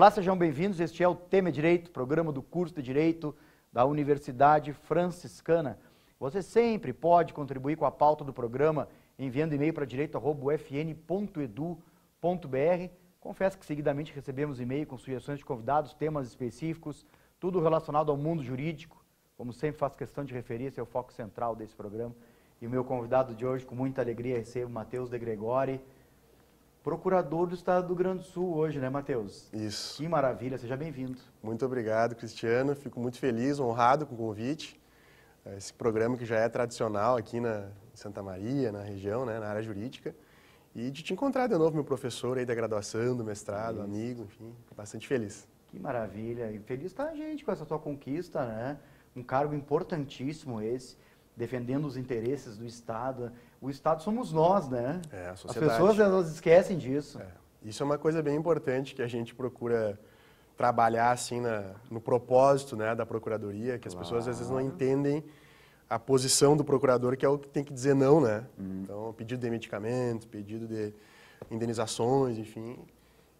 Olá, sejam bem-vindos. Este é o Tema é Direito, programa do curso de Direito da Universidade Franciscana. Você sempre pode contribuir com a pauta do programa enviando e-mail para direito@ufn.edu.br. Confesso que seguidamente recebemos e-mail com sugestões de convidados, temas específicos, tudo relacionado ao mundo jurídico. Como sempre, faço questão de referir, esse é o foco central desse programa. E o meu convidado de hoje, com muita alegria, recebo Matheus De Gregori, procurador do Estado do Rio Grande do Sul hoje, né, Matheus? Isso. Que maravilha, seja bem-vindo. Muito obrigado, Cristiano. Fico muito feliz, honrado com o convite. Esse programa que já é tradicional aqui em Santa Maria, na região, né, na área jurídica. E de te encontrar de novo, meu professor aí da graduação, do mestrado, amigo, enfim, bastante feliz. Que maravilha. E feliz está a gente com essa tua conquista, né? Um cargo importantíssimo esse, defendendo os interesses do Estado. O Estado somos nós, né? É, a sociedade. As pessoas, elas esquecem disso. Isso é uma coisa bem importante que a gente procura trabalhar assim no propósito, né, da Procuradoria, que as pessoas às vezes não entendem a posição do procurador, que é o que tem que dizer não, né? Então, pedido de medicamentos, pedido de indenizações, enfim.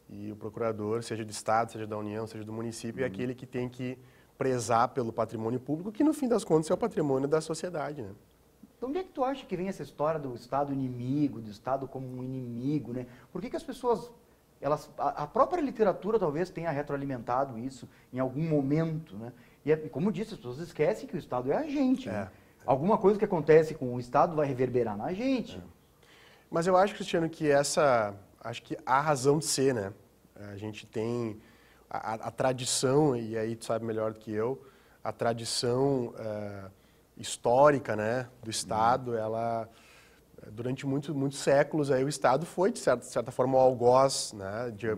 E o procurador, seja do Estado, seja da União, seja do município, é aquele que tem que prezar pelo patrimônio público, que no fim das contas é o patrimônio da sociedade, né? Então, onde é que tu acha que vem essa história do Estado inimigo, do Estado como um inimigo, né? Por que as pessoas, a própria literatura talvez tenha retroalimentado isso em algum momento, né? E como eu disse, as pessoas esquecem que o Estado é a gente, né? Alguma coisa que acontece com o Estado vai reverberar na gente. Mas eu acho, Cristiano, que acho que há razão de ser, né? A gente tem a tradição, e aí tu sabe melhor do que eu, a tradição histórica, né, do Estado, ela, durante muitos séculos, aí, o Estado foi, de certa forma, o algoz, né, de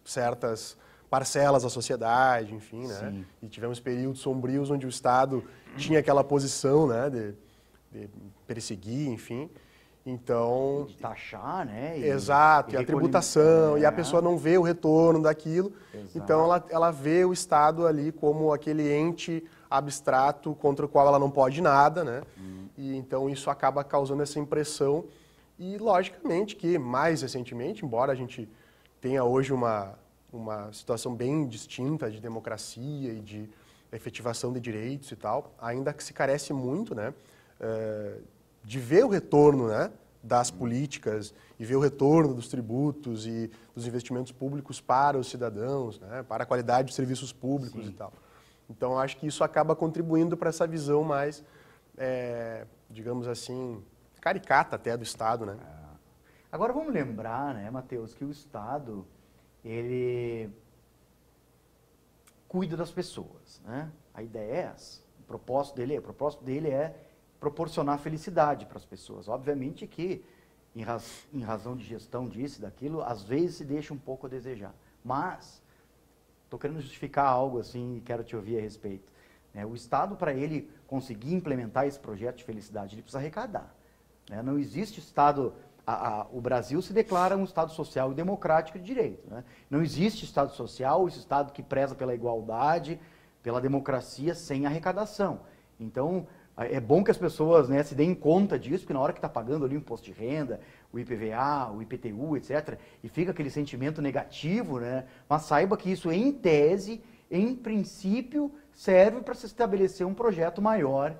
certas parcelas da sociedade, enfim, né? Sim. E tivemos períodos sombrios onde o Estado tinha aquela posição, né, de perseguir, enfim. Então, de taxar, né? Exato, e a tributação, e a pessoa não vê o retorno daquilo. Exato. Então ela vê o Estado ali como aquele ente abstrato contra o qual ela não pode nada, né? E então isso acaba causando essa impressão. E logicamente que, mais recentemente, embora a gente tenha hoje uma situação bem distinta de democracia e de efetivação de direitos e tal, ainda que se carece muito, né, de ver o retorno, né, das políticas e ver o retorno dos tributos e dos investimentos públicos para os cidadãos, né, para a qualidade dos serviços públicos. Sim. E tal. Então, acho que isso acaba contribuindo para essa visão mais, digamos assim, caricata até do Estado, né? Agora, vamos lembrar, né, Matheus, que o Estado, ele cuida das pessoas, né? A ideia é essa. O propósito dele é proporcionar felicidade para as pessoas. Obviamente que, em razão de gestão disso e daquilo, às vezes se deixa um pouco a desejar. Mas, estou querendo justificar algo assim e quero te ouvir a respeito. O Estado, para ele conseguir implementar esse projeto de felicidade, ele precisa arrecadar. Não existe Estado... O Brasil se declara um Estado social e democrático de direito, né? Não existe Estado social, esse Estado que preza pela igualdade, pela democracia, sem arrecadação. Então, é bom que as pessoas, né, se deem conta disso, porque na hora que está pagando ali o imposto de renda, o IPVA, o IPTU, etc., e fica aquele sentimento negativo, né? Mas saiba que isso, em tese, em princípio, serve para se estabelecer um projeto maior,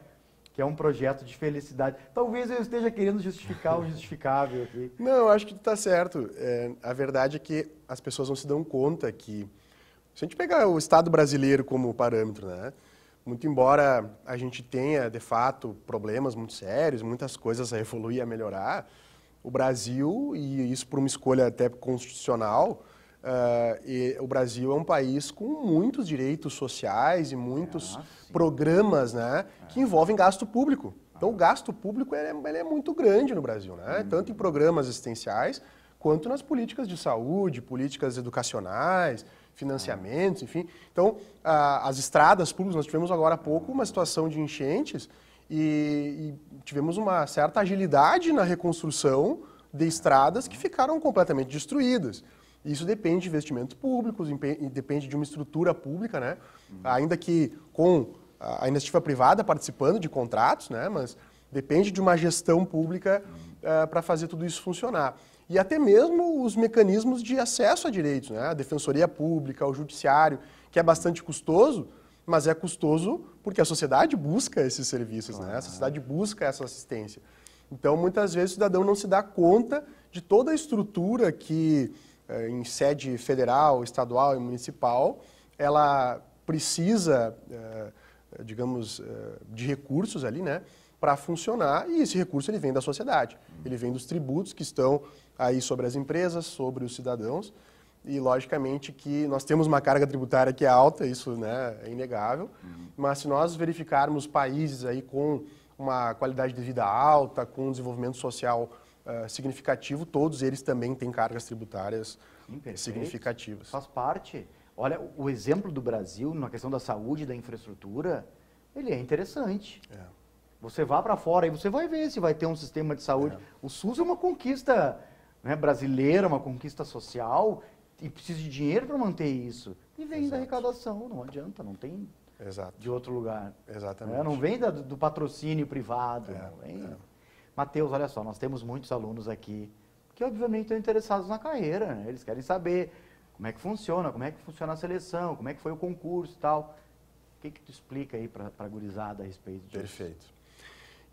que é um projeto de felicidade. Talvez eu esteja querendo justificar o justificável aqui. Não, eu acho que tu está certo. A verdade é que as pessoas não se dão conta que, se a gente pegar o Estado brasileiro como parâmetro, né? Muito embora a gente tenha, de fato, problemas muito sérios, muitas coisas a evoluir, a melhorar, o Brasil, e isso por uma escolha até constitucional, o Brasil é um país com muitos direitos sociais e muitos programas, né, que envolvem gasto público. Então, o gasto público ele é muito grande no Brasil, né? Tanto em programas assistenciais, quanto nas políticas de saúde, políticas educacionais, financiamentos, enfim. Então, as estradas públicas, nós tivemos agora há pouco uma situação de enchentes e tivemos uma certa agilidade na reconstrução de estradas que ficaram completamente destruídas. Isso depende de investimentos públicos, depende de uma estrutura pública, né? Ainda que com a iniciativa privada participando de contratos, né? Mas depende de uma gestão pública para fazer tudo isso funcionar. e até mesmo os mecanismos de acesso a direitos, né? A defensoria pública, o judiciário, que é bastante custoso, mas é custoso porque a sociedade busca esses serviços, né? A sociedade busca essa assistência. Então, muitas vezes, o cidadão não se dá conta de toda a estrutura que, em sede federal, estadual e municipal, ela precisa, digamos, de recursos ali, né, para funcionar, e esse recurso ele vem da sociedade, ele vem dos tributos que estão aí sobre as empresas, sobre os cidadãos, e logicamente que nós temos uma carga tributária que é alta, isso, né, é inegável, mas se nós verificarmos países aí com uma qualidade de vida alta, com um desenvolvimento social significativo, todos eles também têm cargas tributárias significativas. Faz parte. Olha, o exemplo do Brasil na questão da saúde e da infraestrutura, ele é interessante. Você vá para fora e você vai ver se vai ter um sistema de saúde. O SUS é uma conquista, né, brasileira, uma conquista social, e precisa de dinheiro para manter isso. E vem da arrecadação, não adianta, não tem de outro lugar. Exatamente. Não vem do patrocínio privado. Não vem. Matheus, olha só, nós temos muitos alunos aqui que obviamente estão interessados na carreira, né? Eles querem saber como é que funciona a seleção, como é que foi o concurso e tal. O que tu explica aí para a gurizada a respeito disso? Perfeito.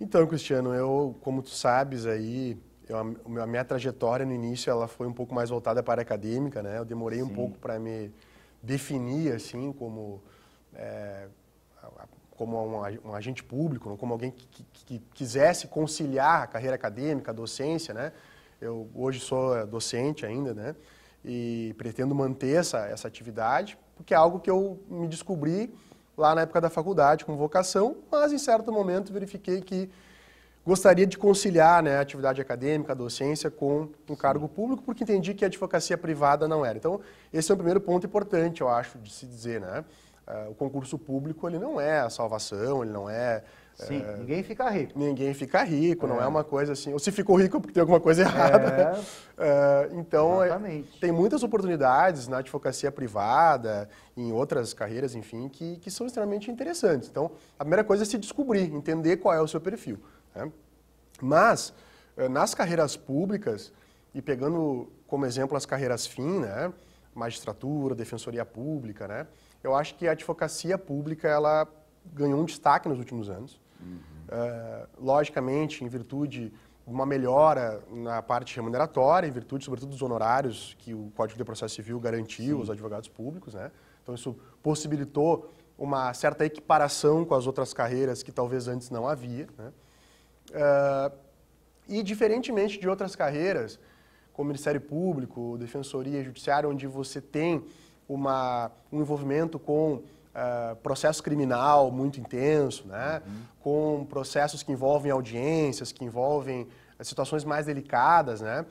Então, Cristiano, eu, como tu sabes aí, a minha trajetória no início ela foi um pouco mais voltada para a acadêmica, né? Eu demorei um pouco para me definir assim como um agente público, como alguém que quisesse conciliar a carreira acadêmica, a docência, né? Eu hoje sou docente ainda, né? E pretendo manter essa atividade, porque é algo que eu me descobri lá na época da faculdade com vocação, mas em certo momento verifiquei que gostaria de conciliar, né, a atividade acadêmica, a docência com um cargo público, porque entendi que a advocacia privada não era. Então, esse é o primeiro ponto importante, eu acho, de se dizer, né? O concurso público, ele não é a salvação, ele não é... Sim, ninguém fica rico. Ninguém fica rico, não é uma coisa assim... Ou se ficou rico porque tem alguma coisa errada. Então, tem muitas oportunidades na advocacia privada, em outras carreiras, enfim, que são extremamente interessantes. Então, a primeira coisa é se descobrir, entender qual é o seu perfil. Né? Mas, nas carreiras públicas, e pegando como exemplo as carreiras fim, né? Magistratura, defensoria pública, né? Eu acho que a advocacia pública ela ganhou um destaque nos últimos anos. Logicamente, em virtude de uma melhora na parte remuneratória, em virtude, sobretudo, dos honorários que o Código de Processo Civil garantiu aos advogados públicos, né? Então, isso possibilitou uma certa equiparação com as outras carreiras que talvez antes não havia, né? E, diferentemente de outras carreiras, como Ministério Público, Defensoria, Judiciário, onde você tem um envolvimento com processo criminal muito intenso, né? Com processos que envolvem audiências, que envolvem situações mais delicadas, né?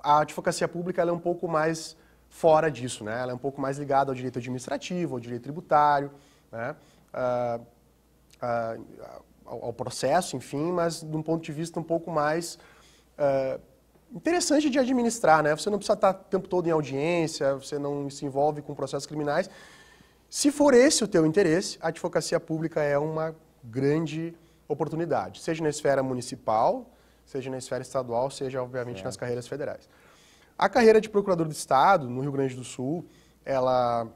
A advocacia pública ela é um pouco mais fora disso, né? Ela é um pouco mais ligada ao direito administrativo, ao direito tributário, né? Ao processo, enfim, mas de um ponto de vista um pouco mais interessante de administrar, né? Você não precisa estar o tempo todo em audiência, você não se envolve com processos criminais. Se for esse o teu interesse, a advocacia pública é uma grande oportunidade, seja na esfera municipal, seja na esfera estadual, seja, obviamente, nas carreiras federais. A carreira de procurador de Estado, no Rio Grande do Sul, ela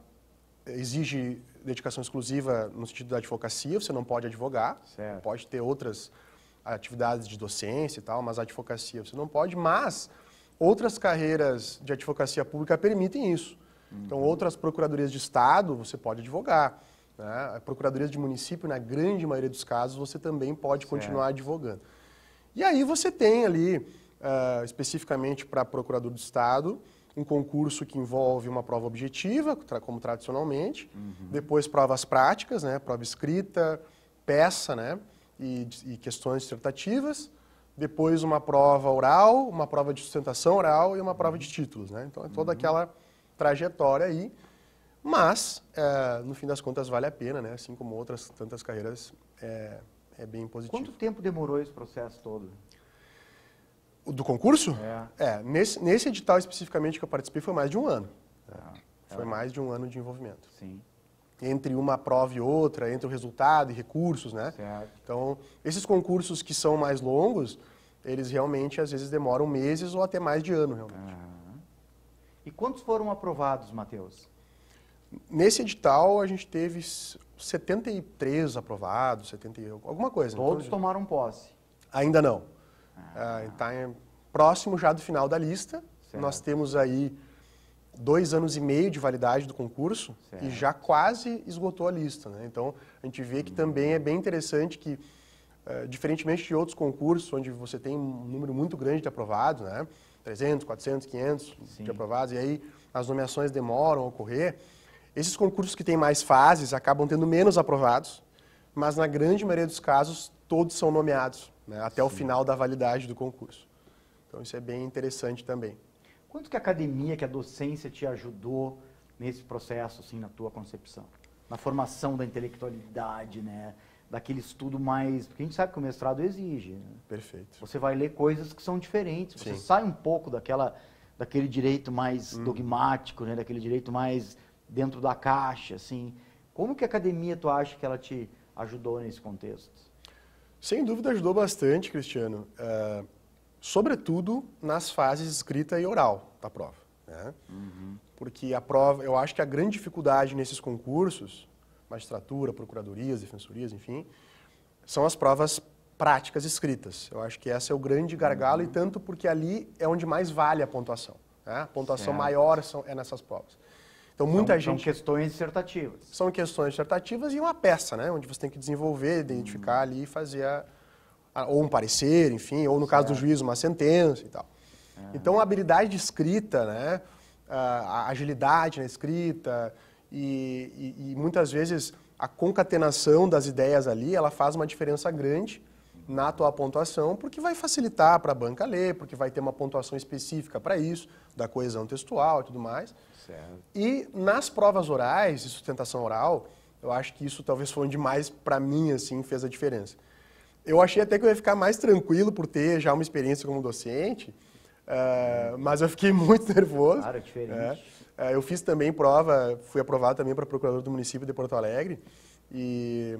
exige dedicação exclusiva no sentido da advocacia, você não pode advogar, pode ter outras atividades de docência e tal, mas a advocacia você não pode, mas outras carreiras de advocacia pública permitem isso. Então, outras procuradorias de Estado, você pode advogar, né? Procuradorias de município, na grande maioria dos casos, você também pode continuar advogando. E aí você tem ali, especificamente para procurador do Estado, um concurso que envolve uma prova objetiva, como tradicionalmente, depois provas práticas, né? Prova escrita, peça, né? E questões dissertativas, depois uma prova oral, uma prova de sustentação oral e uma prova de títulos, né? Então, é toda aquela trajetória aí, mas, no fim das contas, vale a pena, né? Assim como outras tantas carreiras, é bem positivo. Quanto tempo demorou esse processo todo? Do concurso? Nesse edital especificamente que eu participei foi mais de um ano. Foi mais de um ano de envolvimento. Sim. Entre uma prova e outra, entre o resultado e recursos, né? Certo. Então, esses concursos que são mais longos, eles realmente às vezes demoram meses ou até mais de ano, realmente. E quantos foram aprovados, Matheus? Nesse edital a gente teve 73 aprovados, 70 alguma coisa. Todos tomaram posse? Ainda não. Está próximo já do final da lista. Certo. Nós temos aí 2 anos e meio de validade do concurso, certo, e já quase esgotou a lista, né? Então, a gente vê que também é bem interessante que, diferentemente de outros concursos, onde você tem um número muito grande de aprovados, né? 300, 400, 500 Sim. de aprovados, e aí as nomeações demoram a ocorrer, esses concursos que têm mais fases acabam tendo menos aprovados, mas na grande maioria dos casos, todos são nomeados, né? Até Sim. o final da validade do concurso. Então, isso é bem interessante também. Quanto que a academia, que a docência te ajudou nesse processo, assim, na tua concepção? Na formação da intelectualidade, né? Daquele estudo mais... Porque a gente sabe que o mestrado exige. Né? Perfeito. Você vai ler coisas que são diferentes. Você Sim. sai um pouco daquele direito mais dogmático, né? Daquele direito mais dentro da caixa, assim. Como que a academia, tu acha que ela te ajudou nesse contexto? Sem dúvida ajudou bastante, Cristiano. Sobretudo nas fases escrita e oral da prova, né? Porque a prova, eu acho que a grande dificuldade nesses concursos, magistratura, procuradorias, defensorias, enfim, são as provas práticas escritas. Eu acho que esse é o grande gargalo, e tanto porque ali é onde mais vale a pontuação, né? A pontuação maior é nessas provas. Então, São questões dissertativas. São questões dissertativas e uma peça, né? Onde você tem que desenvolver, identificar ali e fazer ou um parecer, enfim, ou no caso do juiz, uma sentença e tal. Então, a habilidade de escrita, né? A agilidade na escrita e muitas vezes a concatenação das ideias ali, ela faz uma diferença grande na tua pontuação, porque vai facilitar para a banca ler, porque vai ter uma pontuação específica para isso, da coesão textual e tudo mais. Certo. E nas provas orais, de sustentação oral, eu acho que isso talvez foi onde mais, para mim, assim, fez a diferença. Eu achei até que eu ia ficar mais tranquilo por ter já uma experiência como docente, mas eu fiquei muito nervoso. Claro, diferente. Eu fiz também prova, fui aprovado também para procurador do município de Porto Alegre, e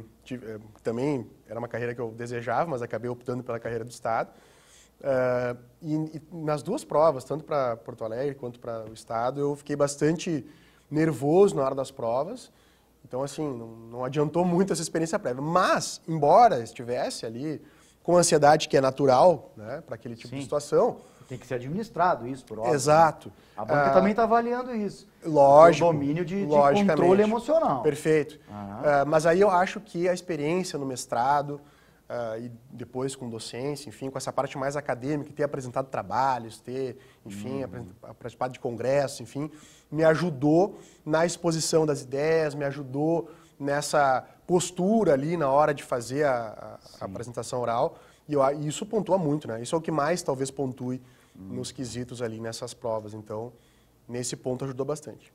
também era uma carreira que eu desejava, mas acabei optando pela carreira do Estado. E nas duas provas, tanto para Porto Alegre quanto para o Estado, eu fiquei bastante nervoso na hora das provas. Então, assim, não adiantou muito essa experiência prévia. Mas, embora estivesse ali com ansiedade, que é natural, né, para aquele tipo de situação... Tem que ser administrado isso, por óbvio. Exato. A banca também está avaliando isso. Lógico. O domínio de controle emocional. Perfeito. Mas aí eu acho que a experiência no mestrado, e depois com docência, enfim, com essa parte mais acadêmica, ter apresentado trabalhos, ter, enfim, participado de congressos, enfim, me ajudou na exposição das ideias, me ajudou nessa postura ali na hora de fazer a apresentação oral, e isso pontua muito, né? Isso é o que mais talvez pontue nos quesitos ali nessas provas, então, nesse ponto ajudou bastante.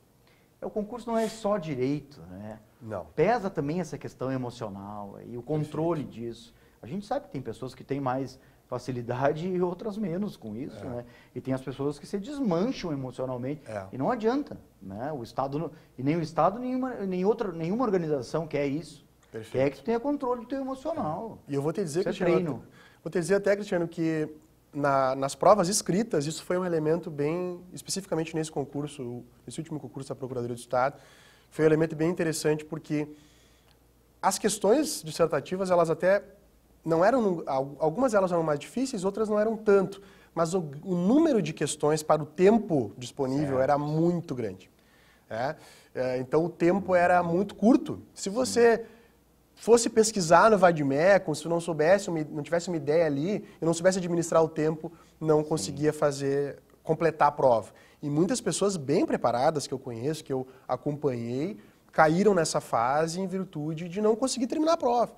O concurso não é só direito, né? Não. Pesa também essa questão emocional e o controle disso. A gente sabe que tem pessoas que têm mais facilidade e outras menos com isso, né? E tem as pessoas que se desmancham emocionalmente e não adianta, né? O Estado, e nem o Estado, nenhuma organização quer isso. Perfeito. Quer que tu tenha controle do teu emocional. E eu vou te dizer, Cristiano, Cristiano, que nas provas escritas, isso foi um elemento bem, especificamente nesse concurso, nesse último concurso da Procuradoria do Estado, foi um elemento bem interessante porque as questões dissertativas, elas até não eram, algumas delas eram mais difíceis, outras não eram tanto, mas o número de questões para o tempo disponível era muito grande. Então o tempo era muito curto. Se você fosse pesquisar no Vademecum, se não tivesse uma ideia ali, e não soubesse administrar o tempo, não conseguia completar a prova. E muitas pessoas bem preparadas que eu conheço, que eu acompanhei, caíram nessa fase em virtude de não conseguir terminar a prova.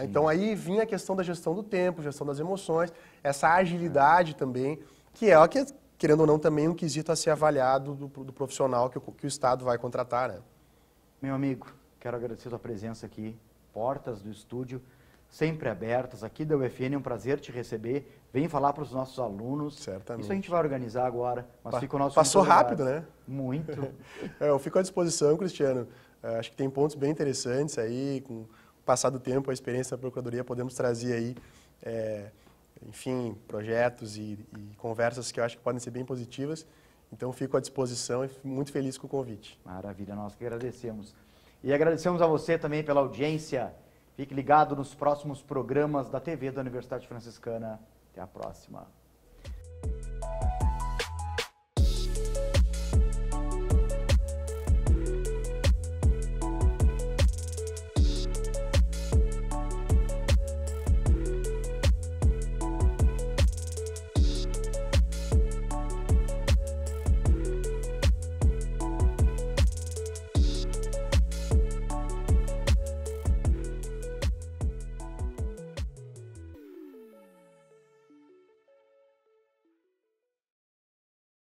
Então aí vinha a questão da gestão do tempo, gestão das emoções, essa agilidade também, que é o que, querendo ou não, também um quesito a ser avaliado do profissional que o Estado vai contratar, né? Meu amigo, quero agradecer a tua presença aqui. Portas do estúdio sempre abertas. Aqui da UFN é um prazer te receber. Vem falar para os nossos alunos. Certamente. Isso a gente vai organizar agora. Mas fica o nosso Passou rápido, né? Muito. Eu fico à disposição, Cristiano. Acho que tem pontos bem interessantes aí. Com o passar do tempo, a experiência da Procuradoria, podemos trazer aí enfim, projetos e conversas que eu acho que podem ser bem positivas. Então, fico à disposição e muito feliz com o convite. Maravilha, nós que agradecemos. E agradecemos a você também pela audiência. Fique ligado nos próximos programas da TV da Universidade Franciscana. Até a próxima.